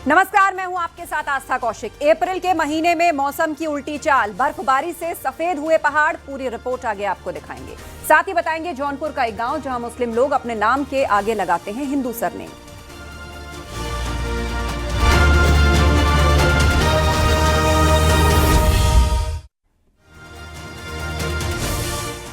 नमस्कार, मैं हूं आपके साथ आस्था कौशिक। अप्रैल के महीने में मौसम की उल्टी चाल, बर्फबारी से सफेद हुए पहाड़, पूरी रिपोर्ट आगे आपको दिखाएंगे। साथ ही बताएंगे जौनपुर का एक गांव जहां मुस्लिम लोग अपने नाम के आगे लगाते हैं हिंदू सरनेम।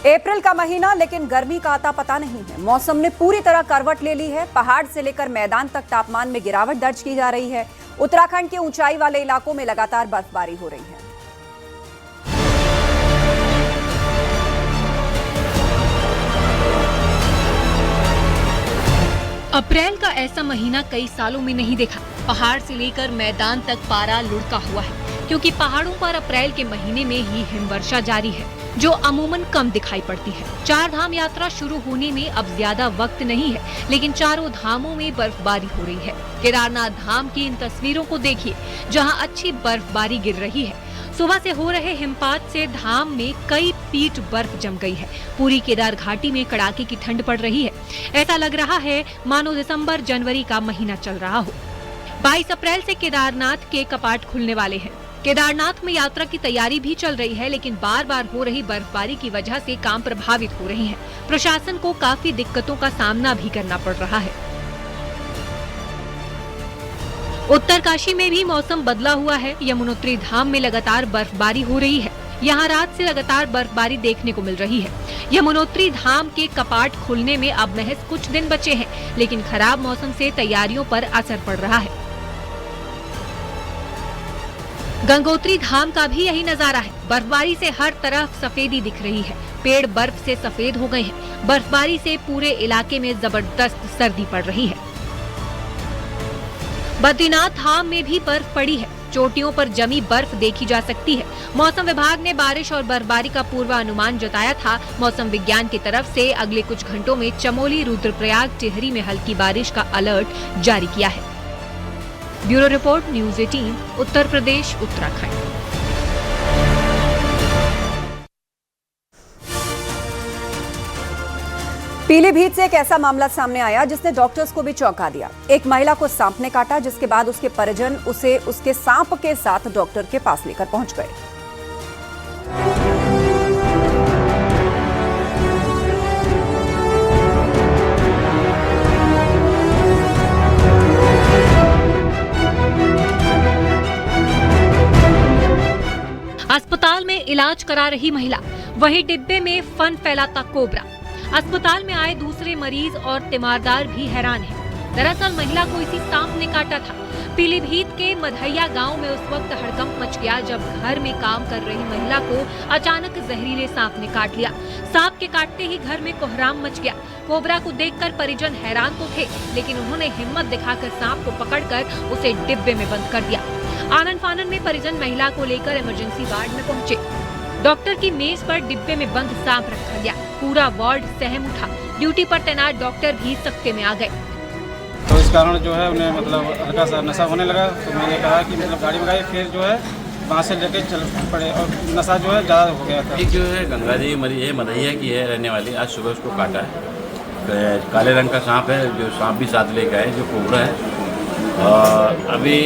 अप्रैल का महीना, लेकिन गर्मी का आता पता नहीं है। मौसम ने पूरी तरह करवट ले ली है। पहाड़ से लेकर मैदान तक तापमान में गिरावट दर्ज की जा रही है। उत्तराखंड के ऊंचाई वाले इलाकों में लगातार बर्फबारी हो रही है। अप्रैल का ऐसा महीना कई सालों में नहीं देखा। पहाड़ से लेकर मैदान तक पारा लुढ़का हुआ है, क्योंकि पहाड़ों पर अप्रैल के महीने में ही हिमवर्षा जारी है, जो अमूमन कम दिखाई पड़ती है। चार धाम यात्रा शुरू होने में अब ज्यादा वक्त नहीं है, लेकिन चारों धामों में बर्फबारी हो रही है। केदारनाथ धाम की इन तस्वीरों को देखिए, जहां अच्छी बर्फबारी गिर रही है। सुबह से हो रहे हिमपात से धाम में कई फीट बर्फ जम गई है। पूरी केदार घाटी में कड़ाके की ठंड पड़ रही है। ऐसा लग रहा है मानो दिसंबर जनवरी का महीना चल रहा हो। 22 अप्रैल से केदारनाथ के कपाट खुलने वाले हैं। केदारनाथ में यात्रा की तैयारी भी चल रही है, लेकिन बार बार हो रही बर्फबारी की वजह से काम प्रभावित हो रहे हैं। प्रशासन को काफी दिक्कतों का सामना भी करना पड़ रहा है। उत्तरकाशी में भी मौसम बदला हुआ है। यमुनोत्री धाम में लगातार बर्फबारी हो रही है। यहाँ रात से लगातार बर्फबारी देखने को मिल रही है। यमुनोत्री धाम के कपाट खुलने में अब महज कुछ दिन बचे हैं, लेकिन खराब मौसम से तैयारियों पर असर पड़ रहा है। गंगोत्री धाम का भी यही नजारा है। बर्फबारी से हर तरफ सफेदी दिख रही है। पेड़ बर्फ से सफेद हो गए हैं। बर्फबारी से पूरे इलाके में जबरदस्त सर्दी पड़ रही है। बद्रीनाथ धाम में भी बर्फ पड़ी है। चोटियों पर जमी बर्फ देखी जा सकती है। मौसम विभाग ने बारिश और बर्फबारी का पूर्वानुमान जताया था। मौसम विज्ञान की तरफ से अगले कुछ घंटों में चमोली, रुद्रप्रयाग, टिहरी में हल्की बारिश का अलर्ट जारी किया है। Bureau report, news 18, Uttar Pradesh, Uttarakhand. Pilibhit से एक ऐसा मामला सामने आया जिसने डॉक्टर्स को भी चौंका दिया। एक महिला को सांप ने काटा, जिसके बाद उसके परिजन उसे उसके सांप के साथ डॉक्टर के पास लेकर पहुंच गए। अस्पताल में इलाज करा रही महिला, वही डिब्बे में फन फैलाता कोबरा। अस्पताल में आए दूसरे मरीज और तीमारदार भी हैरान हैं। दरअसल महिला को इसी सांप ने काटा था। पीलीभीत के मधैया गांव में उस वक्त हड़कंप मच गया जब घर में काम कर रही महिला को अचानक जहरीले सांप ने काट लिया। सांप के काटते ही घर में कोहराम मच गया। कोबरा को देखकर परिजन हैरान तो थे, लेकिन उन्होंने हिम्मत दिखाकर सांप को पकड़कर उसे डिब्बे में बंद कर दिया। आनन फानन में परिजन महिला को लेकर इमरजेंसी वार्ड में पहुंचे। डॉक्टर की मेज पर डिब्बे में बंद सांप रखा गया। पूरा वार्ड सहम उठा। ड्यूटी पर तैनात डॉक्टर भी सख्ते में आ गए। तो इस कारण जो है उन्हें हल्का सा नशा होने लगा। तो मैंने कहा कि गाड़ी मंगाई, फिर जो है वहाँ से लेके चल पड़े और नशा जो है ज़्यादा हो गया था। एक जो है गंगा जी मरी है, मधैया की है रहने वाली। आज सुबह उसको काटा है। काले रंग का सांप है, जो सांप भी साथ लेकर आए, जो कोबरा है। अभी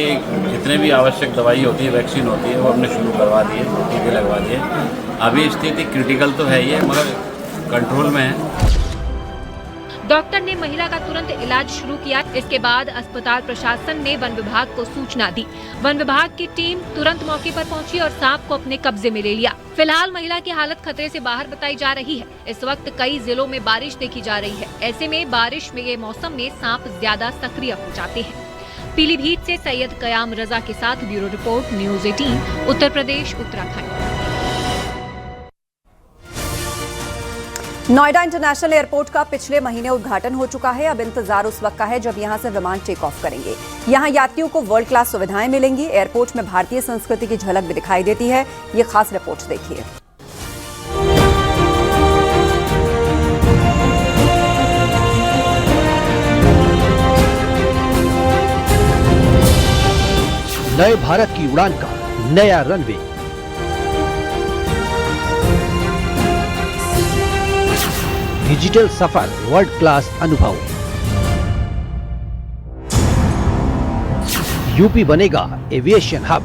जितने भी आवश्यक दवाई होती है, वैक्सीन होती है, वो हमने शुरू करवा दी है, टीके लगवा दिए। अभी स्थिति क्रिटिकल तो है ही है, मगर कंट्रोल में है। डॉक्टर ने महिला का तुरंत इलाज शुरू किया। इसके बाद अस्पताल प्रशासन ने वन विभाग को सूचना दी। वन विभाग की टीम तुरंत मौके पर पहुंची और सांप को अपने कब्जे में ले लिया। फिलहाल महिला की हालत खतरे से बाहर बताई जा रही है। इस वक्त कई जिलों में बारिश देखी जा रही है। ऐसे में बारिश में ये मौसम में सांप ज्यादा सक्रिय हो जाते हैं। पीलीभीत से सैयद कयाम रजा के साथ bureau report, news 18, Uttar Pradesh, Uttarakhand. Noida international airport का पिछले महीने उद्घाटन हो चुका है। अब इंतजार उस वक्त का है जब यहां से विमान टेक ऑफ करेंगे। यहां यात्रियों को वर्ल्ड क्लास सुविधाएं मिलेंगी। एयरपोर्ट में भारतीय संस्कृति की झलक भी दिखाई देती है। ये खास रिपोर्ट देखिए। नए भारत की उड़ान का नया रनवे, डिजिटल सफर, वर्ल्ड क्लास अनुभव, यूपी बनेगा aviation hub.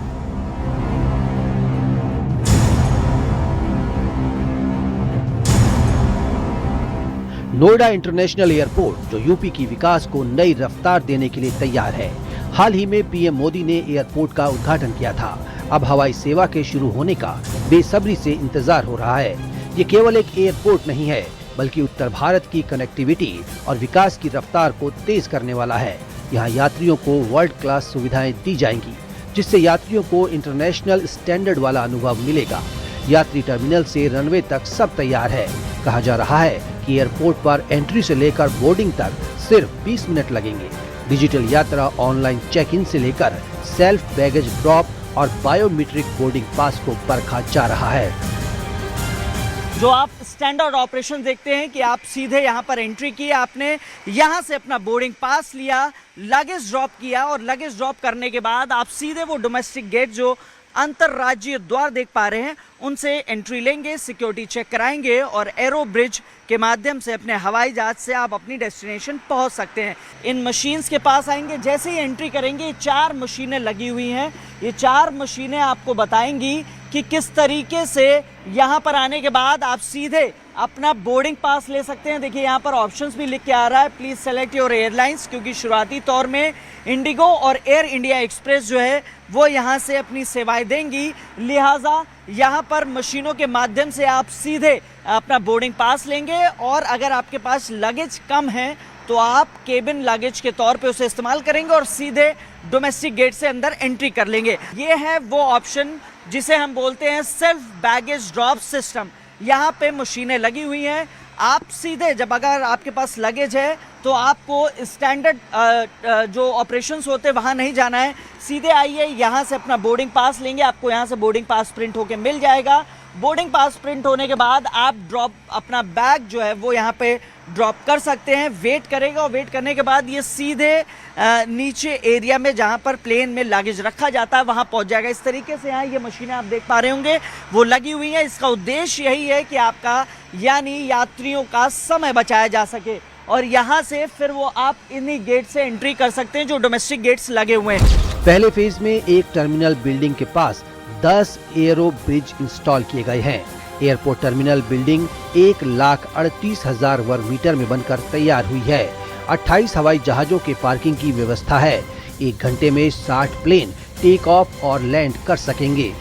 Noida international airport जो यूपी की विकास को नई रफ्तार देने के लिए तैयार है। हाल ही में पीएम मोदी ने एयरपोर्ट का उद्घाटन किया था। अब हवाई सेवा के शुरू होने का बेसब्री से इंतजार हो रहा है। ये केवल एक एयरपोर्ट नहीं है, बल्कि उत्तर भारत की कनेक्टिविटी और विकास की रफ्तार को तेज करने वाला है। यहाँ यात्रियों को वर्ल्ड क्लास सुविधाएं दी जाएंगी, जिससे यात्रियों को इंटरनेशनल स्टैंडर्ड वाला अनुभव मिलेगा। यात्री टर्मिनल से रनवे तक सब तैयार है। कहा जा रहा है कि एयरपोर्ट पर एंट्री से लेकर बोर्डिंग तक सिर्फ 20 मिनट लगेंगे। डिजिटल यात्रा, ऑनलाइन चेक इन से लेकर सेल्फ बैगेज ड्रॉप और बायोमेट्रिक बोर्डिंग पास को परखा जा रहा है। जो आप स्टैंडर्ड ऑपरेशन देखते हैं कि आप सीधे यहाँ पर एंट्री की, आपने यहाँ से अपना बोर्डिंग पास लिया, लगेज ड्रॉप किया और लगेज ड्रॉप करने के बाद आप सीधे वो डोमेस्टिक गेट जो अंतर्राज्यीय द्वार देख पा रहे हैं उनसे एंट्री लेंगे, सिक्योरिटी चेक कराएंगे और एरो ब्रिज के माध्यम से अपने हवाई जहाज से आप अपनी डेस्टिनेशन पहुंच सकते हैं। इन मशीन्स के पास आएंगे, जैसे ही एंट्री करेंगे 4 मशीनें लगी हुई हैं। ये 4 मशीनें आपको बताएंगी कि किस तरीके से यहाँ पर आने के बाद आप सीधे अपना बोर्डिंग पास ले सकते हैं। देखिए यहाँ पर ऑप्शंस भी लिख के आ रहा है, प्लीज सेलेक्ट योर एयरलाइंस, क्योंकि शुरुआती तौर में इंडिगो और एयर इंडिया एक्सप्रेस जो है वो यहाँ से अपनी सेवाएं देंगी। लिहाजा यहाँ पर मशीनों के माध्यम से आप सीधे अपना बोर्डिंग पास लेंगे और अगर आपके पास लगेज कम है तो आप केबिन लगेज के तौर पे उसे इस्तेमाल करेंगे और सीधे डोमेस्टिक गेट से अंदर एंट्री कर लेंगे। ये है वो ऑप्शन जिसे हम बोलते हैं सेल्फ बैगेज ड्रॉप सिस्टम। यहाँ पे मशीनें लगी हुई हैं। आप सीधे जब अगर आपके पास लगेज है तो आपको स्टैंडर्ड जो ऑपरेशंस होते हैं वहाँ नहीं जाना है, सीधे आइए यहाँ से अपना बोर्डिंग पास लेंगे। आपको यहाँ से बोर्डिंग पास प्रिंट होके मिल जाएगा। बोर्डिंग पास प्रिंट होने के बाद आप ड्रॉप अपना बैग जो है वो यहाँ पे ड्रॉप कर सकते हैं। वेट करेगा और वेट करने के बाद ये सीधे नीचे एरिया में जहाँ पर प्लेन में लगेज रखा जाता है वहाँ पहुँच जाएगा। इस तरीके से यहाँ ये मशीनें आप देख पा रहे होंगे वो लगी हुई हैं। इसका उद्देश्य यही है कि आपका यानी यात्रियों का समय बचाया जा सके और यहाँ से फिर वो आप इन्हीं गेट से एंट्री कर सकते हैं जो डोमेस्टिक गेट्स लगे हुए हैं। पहले फेज में एक टर्मिनल बिल्डिंग के पास 10 एरो ब्रिज इंस्टॉल किए गए हैं। एयरपोर्ट टर्मिनल बिल्डिंग 1,38,000 वर्ग मीटर में बनकर तैयार हुई है। 28 हवाई जहाजों के पार्किंग की व्यवस्था है। 1 घंटे में 60 प्लेन टेक ऑफ और लैंड कर सकेंगे।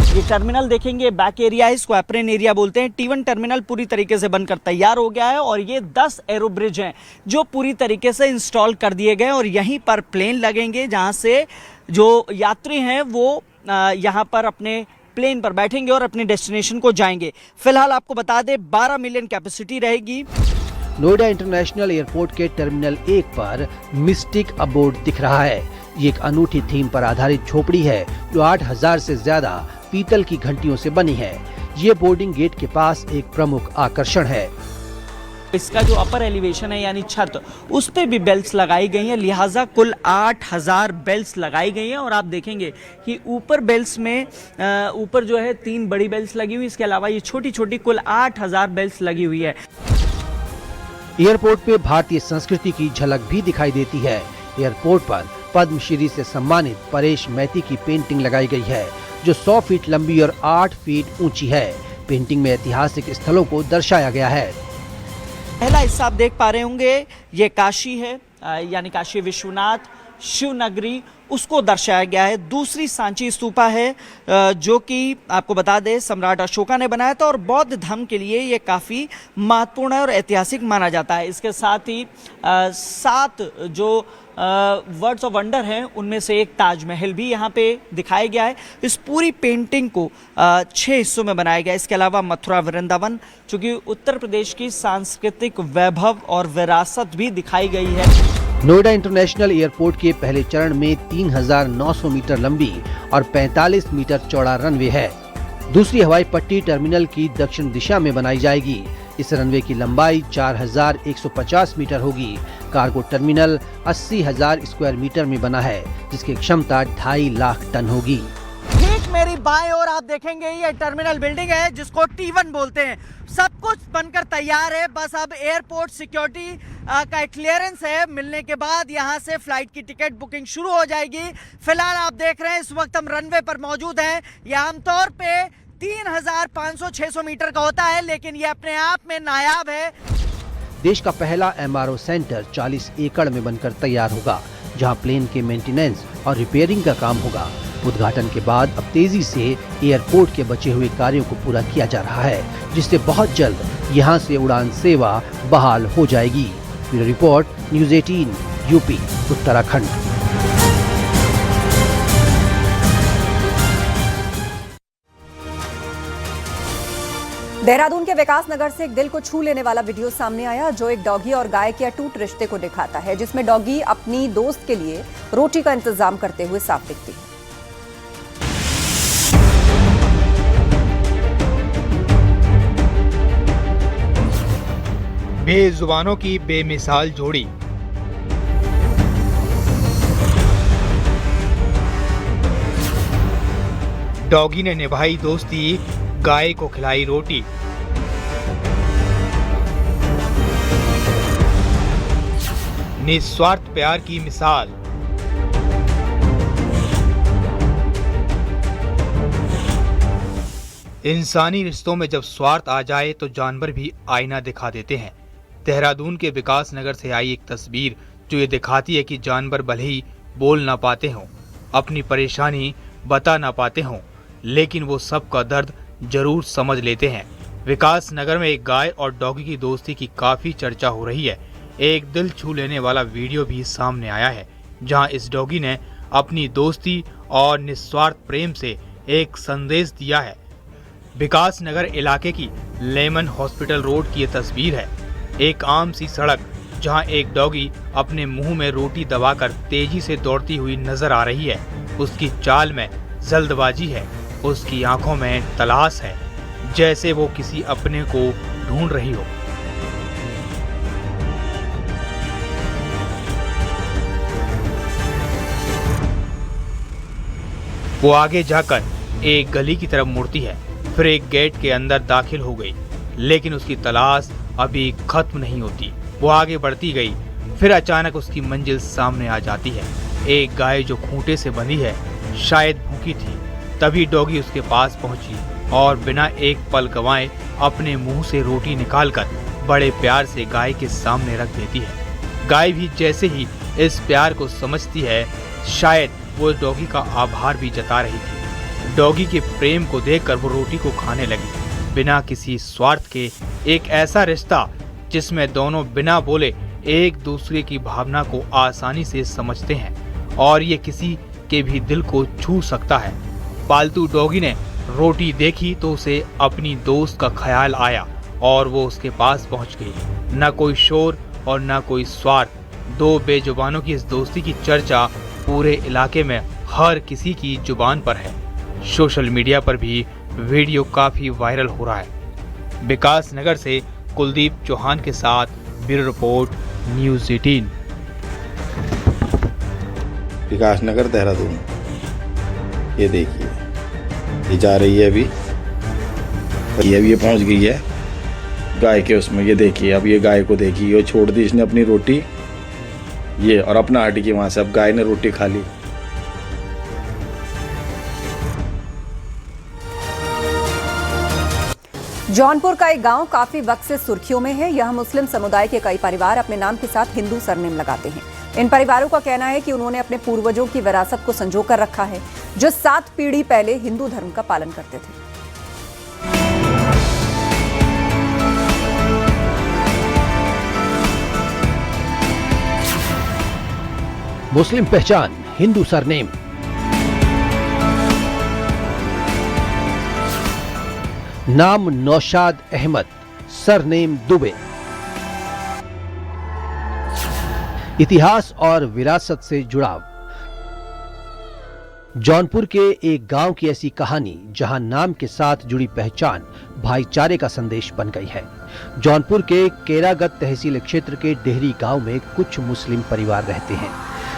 ये टर्मिनल देखेंगे, बैक एरिया है, इसको एप्रन एरिया बोलते हैं। T1 टर्मिनल पूरी तरीके से बनकर तैयार हो गया है और ये 10 एरो ब्रिज हैं जो पूरी तरीके से इंस्टॉल कर दिए गए और यहीं पर प्लेन लगेंगे जहां से जो यात्री हैं वो यहाँ पर अपने प्लेन पर बैठेंगे और अपने डेस्टिनेशन को जाएंगे। फिलहाल आपको बता दें 12 मिलियन कैपेसिटी रहेगी। नोएडा इंटरनेशनल एयरपोर्ट के टर्मिनल 1 पर मिस्टिक अबोर्ड दिख रहा है। ये एक अनूठी थीम पर आधारित झोपड़ी है जो 8,000 से ज्यादा पीतल की घंटियों से बनी है। ये बोर्डिंग गेट के पास एक प्रमुख आकर्षण है। इसका जो अपर एलिवेशन है यानी छत, उस पे भी बेल्ट्स लगाई गई हैं। लिहाजा कुल 8,000 बेल्ट्स लगाई गई हैं और आप देखेंगे कि ऊपर बेल्ट्स में ऊपर जो है 3 बड़ी बेल्ट्स लगी हुई, इसके अलावा ये छोटी छोटी कुल 8,000 बेल्ट्स लगी हुई है। एयरपोर्ट पे भारतीय संस्कृति की झलक भी दिखाई देती है। एयरपोर्ट पर पद्मश्री से सम्मानित परेश मैती की पेंटिंग लगाई गई है जो 100 फीट लंबी और 8 फीट ऊंची है। पेंटिंग में ऐतिहासिक स्थलों को दर्शाया गया है। पहला हिस्सा आप देख पा रहे होंगे ये काशी है, यानी काशी विश्वनाथ शिव नगरी, उसको दर्शाया गया है। दूसरी सांची स्तूपा है जो कि आपको बता दें सम्राट अशोका ने बनाया था और बौद्ध धर्म के लिए ये काफ़ी महत्वपूर्ण है और ऐतिहासिक माना जाता है। इसके साथ ही 7 जो वर्ड्स ऑफ वंडर हैं उनमें से एक ताजमहल भी यहाँ पे दिखाया गया है। इस पूरी पेंटिंग को 6 हिस्सों में बनाया गया है। इसके अलावा मथुरा वृंदावन, चूँकि उत्तर प्रदेश की सांस्कृतिक वैभव और विरासत भी दिखाई गई है। नोएडा इंटरनेशनल एयरपोर्ट के पहले चरण में 3,900 मीटर लंबी और 45 मीटर चौड़ा रनवे है। दूसरी हवाई पट्टी टर्मिनल की दक्षिण दिशा में बनाई जाएगी। इस रनवे की लंबाई 4,150 मीटर होगी। कार्गो टर्मिनल 80,000 स्क्वायर मीटर में बना है जिसकी क्षमता 2.5 लाख टन होगी। ठीक मेरी बाएं ओर आप देखेंगे ये टर्मिनल बिल्डिंग है जिसको T1 बोलते हैं। सब कुछ बनकर तैयार है, बस अब एयरपोर्ट सिक्योरिटी का क्लियरेंस है। मिलने के बाद यहाँ से फ्लाइट की टिकट बुकिंग शुरू हो जाएगी। फिलहाल आप देख रहे हैं इस वक्त हम रनवे पर मौजूद हैं। यह आमतौर पे 3500-600 मीटर का होता है, लेकिन ये अपने आप में नायाब है। देश का पहला MRO सेंटर 40 एकड़ में बनकर तैयार होगा, जहां प्लेन के मेंटेनेंस और रिपेयरिंग का काम होगा। उद्घाटन के बाद अब तेजी से एयरपोर्ट के बचे हुए कार्यों को पूरा किया जा रहा है, जिससे बहुत जल्द यहां से उड़ान सेवा बहाल हो जाएगी। Bureau report, news 18 UP Uttarakhand. Dehradun के विकास नगर से एक दिल को छू लेने वाला वीडियो सामने आया, जो एक डॉगी और गाय के अटूट रिश्ते को दिखाता है, जिसमें डॉगी अपनी दोस्त के लिए रोटी का इंतजाम करते हुए साफ दिखती है। बेजुबानों की बेमिसाल जोड़ी। डॉगी ने निभाई दोस्ती, गाय को खिलाई रोटी। निस्वार्थ प्यार की मिसाल। इंसानी रिश्तों में जब स्वार्थ आ जाए तो जानवर भी आईना दिखा देते हैं। देहरादून के विकास नगर से आई एक तस्वीर जो ये दिखाती है कि जानवर भले ही बोल ना पाते हों, अपनी परेशानी बता ना पाते हों, लेकिन वो सबका दर्द जरूर समझ लेते हैं। विकास नगर में एक गाय और डॉगी की दोस्ती की काफी चर्चा हो रही है। एक दिल छू लेने वाला वीडियो भी सामने आया है, जहां इस डॉगी ने अपनी दोस्ती और निस्वार्थ प्रेम से एक संदेश दिया है। विकास नगर इलाके की लेमन हॉस्पिटल रोड की ये तस्वीर है। एक आम सी सड़क जहां एक डॉगी अपने मुंह में रोटी दबाकर तेजी से दौड़ती हुई नजर आ रही है। उसकी चाल में जल्दबाजी है, उसकी आंखों में तलाश है, जैसे वो किसी अपने को ढूंढ रही हो। वो आगे जाकर एक गली की तरफ मुड़ती है, फिर एक गेट के अंदर दाखिल हो गई, लेकिन उसकी तलाश अभी खत्म नहीं होती। वो आगे बढ़ती गई, फिर अचानक उसकी मंजिल सामने आ जाती है। एक गाय जो खूंटे से बंधी है, शायद भूखी थी, तभी डॉगी उसके पास पहुंची और बिना एक पल गंवाए अपने मुंह से रोटी निकालकर बड़े प्यार से गाय के सामने रख देती है। गाय भी जैसे ही इस प्यार को समझती है, शायद वो डॉगी का आभार भी जता रही थी। डॉगी के प्रेम को देखकर वो रोटी को खाने लगी, बिना किसी स्वार्थ के। एक ऐसा रिश्ता जिसमें दोनों बिना बोले एक दूसरे की भावना को आसानी से समझते हैं, और ये किसी के भी दिल को छू सकता है। पालतू डॉगी ने रोटी देखी तो उसे अपनी दोस्त का ख्याल आया और वो उसके पास पहुंच गई। न कोई शोर और न कोई स्वार्थ। दो बेजुबानों की इस दोस्ती की चर्चा पूरे इलाके में हर किसी की जुबान पर है। सोशल मीडिया पर भी वीडियो काफी वायरल हो रहा है। विकास नगर से कुलदीप चौहान के साथ ब्यूरो रिपोर्ट, न्यूज़ 18। विकास नगर देहरादून। ये देखिए, ये जा रही है अभी, ये पहुंच गई है गाय के उसमें। ये देखिए, अब ये गाय को देखिए, ये छोड़ दी इसने अपनी रोटी, ये और अपना हट गई वहां से। अब गाय ने रोटी खा ली। जौनपुर का एक गांव काफी वक्त से सुर्खियों में है। यहां मुस्लिम समुदाय के कई परिवार अपने नाम के साथ हिंदू सरनेम लगाते हैं। इन परिवारों का कहना है कि उन्होंने अपने पूर्वजों की विरासत को संजो कर रखा है, जो 7 पीढ़ी पहले हिंदू धर्म का पालन करते थे। मुस्लिम पहचान, हिंदू सरनेम। नाम नौशाद अहमद, सरनेम दुबे। इतिहास और विरासत से जुड़ाव। जौनपुर के एक गांव की ऐसी कहानी जहां नाम के साथ जुड़ी पहचान भाईचारे का संदेश बन गई है। जौनपुर के केरागत तहसील क्षेत्र के डेहरी गांव में कुछ मुस्लिम परिवार रहते हैं,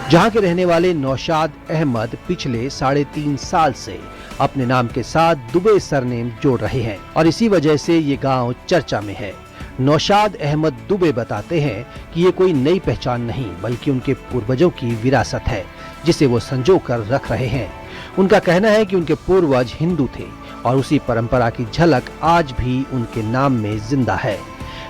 जहां के रहने वाले नौशाद अहमद पिछले 3.5 साल से अपने नाम के साथ दुबे सरनेम जोड़ रहे हैं और इसी वजह से ये गांव चर्चा में है। नौशाद अहमद दुबे बताते हैं कि ये कोई नई पहचान नहीं बल्कि उनके पूर्वजों की विरासत है जिसे वो संजो कर रख रहे हैं। उनका कहना है कि उनके पूर्वज हिंदू थे और उसी परंपरा की झलक आज भी उनके नाम में जिंदा है।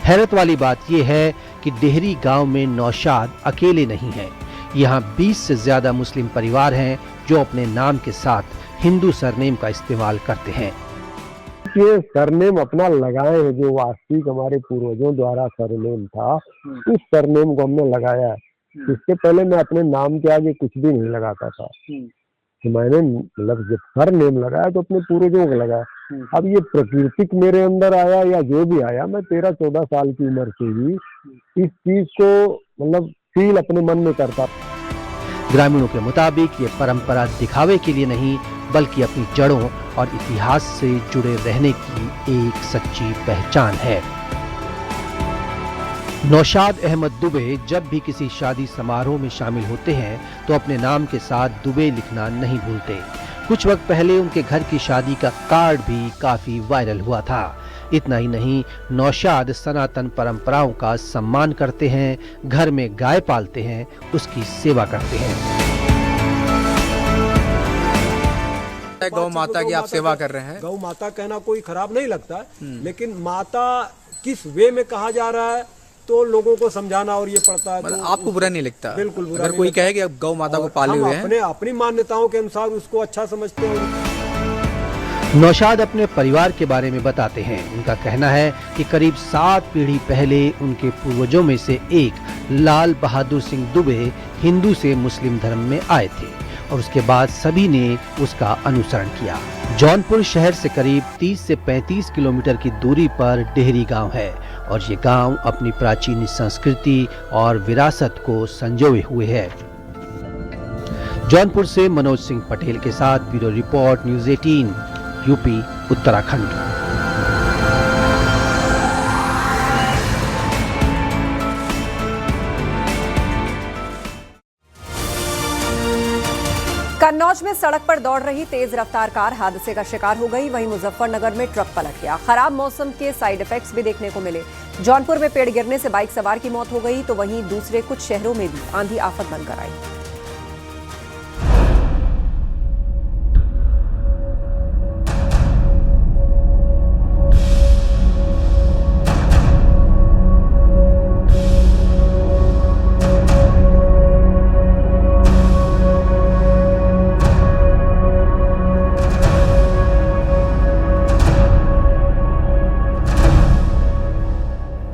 हैरत वाली बात यह है कि डेहरी गांव में नौशाद अकेले नहीं हैं। यहाँ 20 से ज्यादा मुस्लिम परिवार हैं जो अपने नाम के साथ हिंदू सरनेम का इस्तेमाल करते हैं। ये सरनेम अपना लगाए हैं, जो वास्तविक हमारे पूर्वजों द्वारा सरनेम था उस सरनेम को हमने लगाया है। इससे पहले मैं अपने नाम के आगे कुछ भी नहीं लगाता था, तो मैंने मतलब जब सरनेम लगाया तो अपने पूर्वजों को लगाया। अब ये प्राकृतिक मेरे अंदर आया या जो भी आया, मैं 13-14 साल की उम्र से ही इस चीज को मतलब फील अपने मन में करता। ग्रामीणों के मुताबिक ये परंपरा दिखावे के लिए नहीं बल्कि अपनी जड़ों और इतिहास से जुड़े रहने की एक सच्ची पहचान है। नौशाद अहमद दुबे जब भी किसी शादी समारोह में शामिल होते हैं तो अपने नाम के साथ दुबे लिखना नहीं भूलते। कुछ वक्त पहले उनके घर की शादी का कार्ड भी काफी वायरल हुआ था। इतना ही नहीं, नौशाद सनातन परंपराओं का सम्मान करते हैं, घर में गाय पालते हैं, उसकी सेवा करते हैं। गौ माता की आप सेवा कर रहे हैं। गौ माता कहना कोई खराब नहीं लगता है, लेकिन माता किस वे में कहा जा रहा है तो लोगों को समझाना और ये पड़ता है। मतलब तो आपको बुरा नहीं लगता? बिल्कुल बुरा। अगर कोई कहे कि अब गौ माता को पाले हुए हैं, अपनी मान्यताओं के अनुसार उसको अच्छा समझते हैं। नौशाद अपने परिवार के बारे में बताते हैं। उनका कहना है कि करीब 7 पीढ़ी पहले उनके पूर्वजों में से एक लाल बहादुर सिंह दुबे हिंदू से मुस्लिम धर्म में आए थे और उसके बाद सभी ने उसका अनुसरण किया। जौनपुर शहर से करीब 30 से 35 किलोमीटर की दूरी पर डेहरी गांव है और ये गांव अपनी प्राचीन संस्कृति और विरासत को संजोए हुए है। जौनपुर से मनोज सिंह पटेल के साथ bureau report, news 18, UP, Uttarakhand. Kannauj में सड़क पर दौड़ रही तेज रफ्तार कार हादसे का शिकार हो गई। वहीं मुजफ्फरनगर में ट्रक पलट गया। खराब मौसम के साइड इफेक्ट्स भी देखने को मिले। जौनपुर में पेड़ गिरने से बाइक सवार की मौत हो गई तो वहीं दूसरे कुछ शहरों में भी आंधी आफत बनकर आई।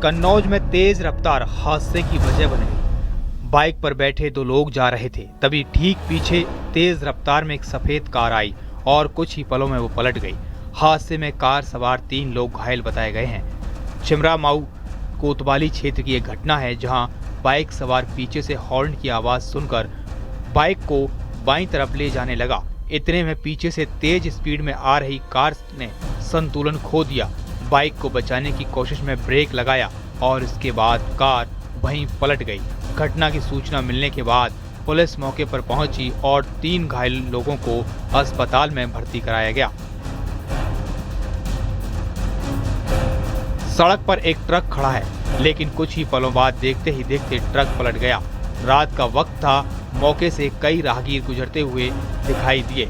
कन्नौज में तेज रफ्तार हादसे की वजह बन गई। बाइक पर बैठे 2 लोग जा रहे थे, तभी ठीक पीछे तेज रफ्तार में एक सफेद कार आई और कुछ ही पलों में वो पलट गई। हादसे में कार सवार 3 लोग घायल बताए गए हैं। चिमरा माऊ कोतवाली क्षेत्र की एक घटना है जहां बाइक सवार पीछे से हॉर्न की आवाज सुनकर बाइक को बाईं तरफ ले जाने लगा। इतने में पीछे से तेज स्पीड में आ रही कार ने संतुलन खो दिया। बाइक को बचाने की कोशिश में ब्रेक लगाया और इसके बाद कार वहीं पलट गई। घटना की सूचना मिलने के बाद पुलिस मौके पर पहुंची और 3 घायल लोगों को अस्पताल में भर्ती कराया गया। सड़क पर एक ट्रक खड़ा है, लेकिन कुछ ही पलों बाद देखते ही देखते ट्रक पलट गया। रात का वक्त था, मौके से कई राहगीर गुजरते हुए दिखाई दिए।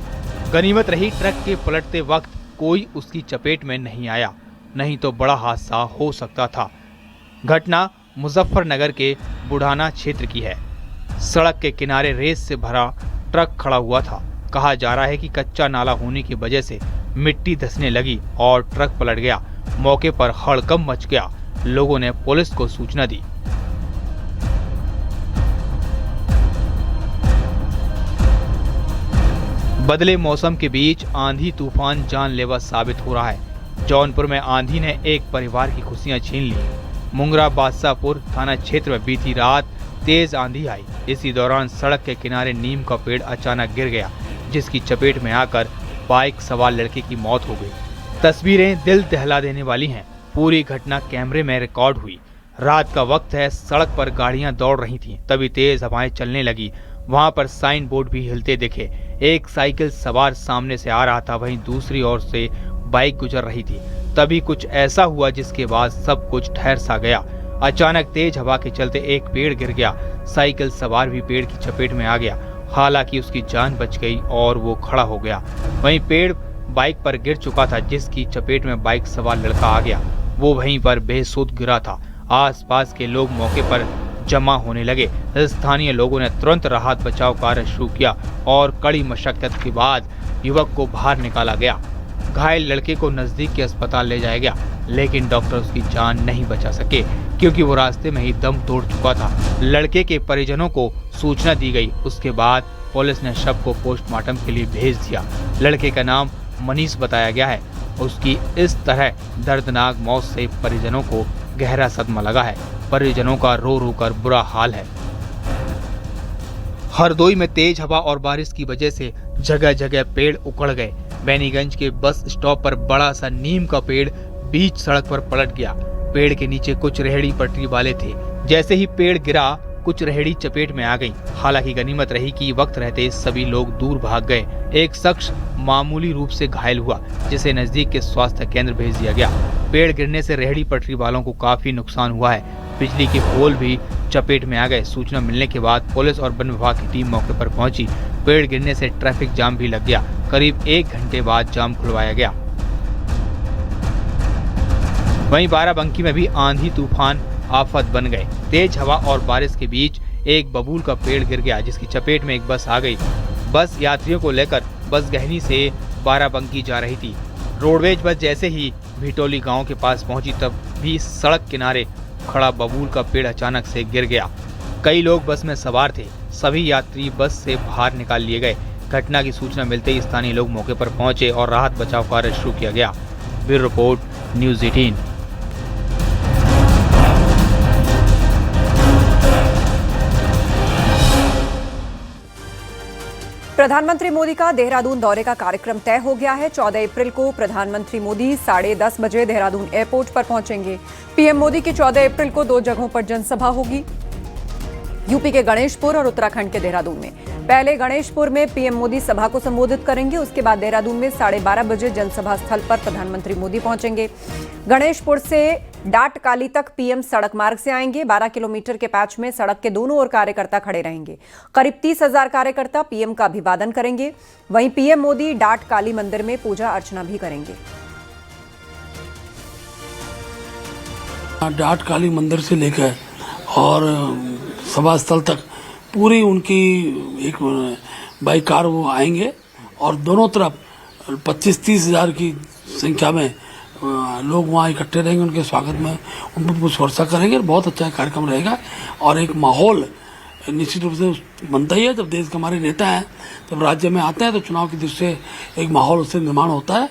गनीमत रही ट्रक के पलटते वक्त कोई उसकी चपेट में नहीं आया, नहीं तो बड़ा हादसा हो सकता था। घटना मुजफ्फरनगर के बुढ़ाना क्षेत्र की है। सड़क के किनारे रेत से भरा ट्रक खड़ा हुआ था। कहा जा रहा है कि कच्चा नाला होने की वजह से मिट्टी धंसने लगी और ट्रक पलट गया। मौके पर हड़कंप मच गया। लोगों ने पुलिस को सूचना दी। बदले मौसम के बीच आंधी तूफान जानलेवा साबित हो रहा है। जौनपुर में आंधी ने एक परिवार की खुशियां छीन ली। मुंगरा बादशाहपुर थाना क्षेत्र में बीती रात तेज आंधी आई। इसी दौरान सड़क के किनारे नीम का पेड़ अचानक गिर गया, जिसकी चपेट में आकर बाइक सवार लड़के की मौत हो गई। तस्वीरें दिल दहला देने वाली हैं। पूरी घटना कैमरे में रिकॉर्ड हुई। रात का वक्त है, सड़क पर गाड़ियां दौड़ रही थीं, तभी तेज हवाएं चलने लगी। वहां पर साइन बोर्ड भी हिलते दिखे। एक साइकिल सवार सामने से आ रहा था, वहीं दूसरी ओर से बाइक गुजर रही थी। तभी कुछ ऐसा हुआ जिसके बाद सब कुछ ठहर सा गया। अचानक तेज हवा के चलते एक पेड़ गिर गया। साइकिल सवार भी पेड़ की चपेट में आ गया। हालांकि उसकी जान बच गई और वो खड़ा हो गया। वहीं पेड़ बाइक पर गिर चुका था, जिसकी चपेट में बाइक सवार लड़का आ गया। वो वहीं पर बेसुध गिरा था। आसपास के लोग मौके पर जमा होने लगे। स्थानीय लोगों ने तुरंत राहत बचाव कार्य शुरू किया और कड़ी मशक्कत के बाद युवक को बाहर निकाला गया। घायल लड़के को नजदीक के अस्पताल ले जाया गया, लेकिन डॉक्टर उसकी जान नहीं बचा सके क्योंकि वो रास्ते में ही दम तोड़ चुका था। लड़के के परिजनों को सूचना दी गई। उसके बाद पुलिस ने शव को पोस्टमार्टम के लिए भेज दिया। लड़के का नाम मनीष बताया गया है। उसकी इस तरह दर्दनाक मौत से परिजनों को गहरा सदमा लगा है। परिजनों का रो रो कर बुरा हाल है। हरदोई में तेज हवा और बारिश की वजह से जगह जगह पेड़ उखड़ गए। बैनीगंज के बस स्टॉप पर बड़ा सा नीम का पेड़ बीच सड़क पर पलट गया। पेड़ के नीचे कुछ रेहड़ी पटरी वाले थे। जैसे ही पेड़ गिरा, कुछ रेहड़ी चपेट में आ गई। हालांकि गनीमत रही कि वक्त रहते सभी लोग दूर भाग गए। एक शख्स मामूली रूप से घायल हुआ, जिसे नजदीक के स्वास्थ्य केंद्र भेज दिया गया। पेड़ गिरने से रेहड़ी पटरी वालों को काफी नुकसान हुआ है। बिजली के पोल भी चपेट में आ गए। सूचना मिलने के बाद पुलिस और वन विभाग की टीम मौके पर पहुंची। पेड़ गिरने से ट्रैफिक जाम भी लग गया। करीब 1 घंटे बाद जाम खुलवाया गया। वहीं बाराबंकी में भी आंधी तूफान आफत बन गए। तेज हवा और बारिश के बीच एक बबूल का पेड़ गिर गया, जिसकी चपेट में एक बस आ गई। बस यात्रियों को लेकर बसगहनी से बाराबंकी जा रही थी। रोडवेज बस जैसे ही भिटोली गांव के पास पहुंची, तब भी सड़क किनारे खड़ा बबूल का पेड़ अचानक से गिर गया। कई लोग बस में सवार थे। सभी यात्री बस से बाहर निकाल लिए गए। घटना की सूचना मिलते ही स्थानीय लोग मौके पर पहुंचे और राहत बचाव कार्य शुरू किया गया। Bureau report, news 18। प्रधानमंत्री मोदी का देहरादून दौरे का कार्यक्रम तय हो गया है। 14 अप्रैल को प्रधानमंत्री मोदी 10:30 बजे देहरादून एयरपोर्ट पर पहुंचेंगे। पीएम मोदी की 14 अप्रैल को 2 जगहों पर जनसभा होगी, यूपी के गणेशपुर और उत्तराखंड के देहरादून में। पहले गणेशपुर में पीएम मोदी सभा को संबोधित करेंगे। उसके बाद देहरादून में 12:30 बजे जनसभा स्थल पर प्रधानमंत्री मोदी पहुंचेंगे। गणेशपुर से डाटकाली तक पीएम सड़क मार्ग से आएंगे। 12 किलोमीटर के पैच में सड़क के दोनों ओर कार्यकर्ता खड़े रहेंगे। करीब 30,000 कार्यकर्ता पीएम का अभिवादन करेंगे। वहीं पीएम मोदी डाटकाली मंदिर में पूजा अर्चना भी करेंगे। डाटकाली मंदिर से लेकर और सभा स्थल तक पूरी उनकी एक बाई कार वो आएंगे और दोनों तरफ 25-30 हजार की संख्या में लोग वहाँ इकट्ठे रहेंगे। उनके स्वागत में उन पर पुष्प वर्षा करेंगे। बहुत अच्छा कार्यक्रम रहेगा और एक माहौल निश्चित रूप से बनता ही है। जब देश के हमारे नेता हैं, जब राज्य में आते हैं, तो चुनाव की दृष्टि से एक माहौल उससे निर्माण होता है।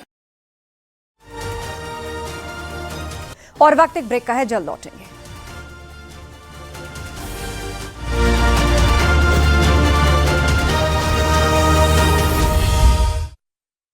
और वक्त एक ब्रेक का है, जल्द लौटेंगे।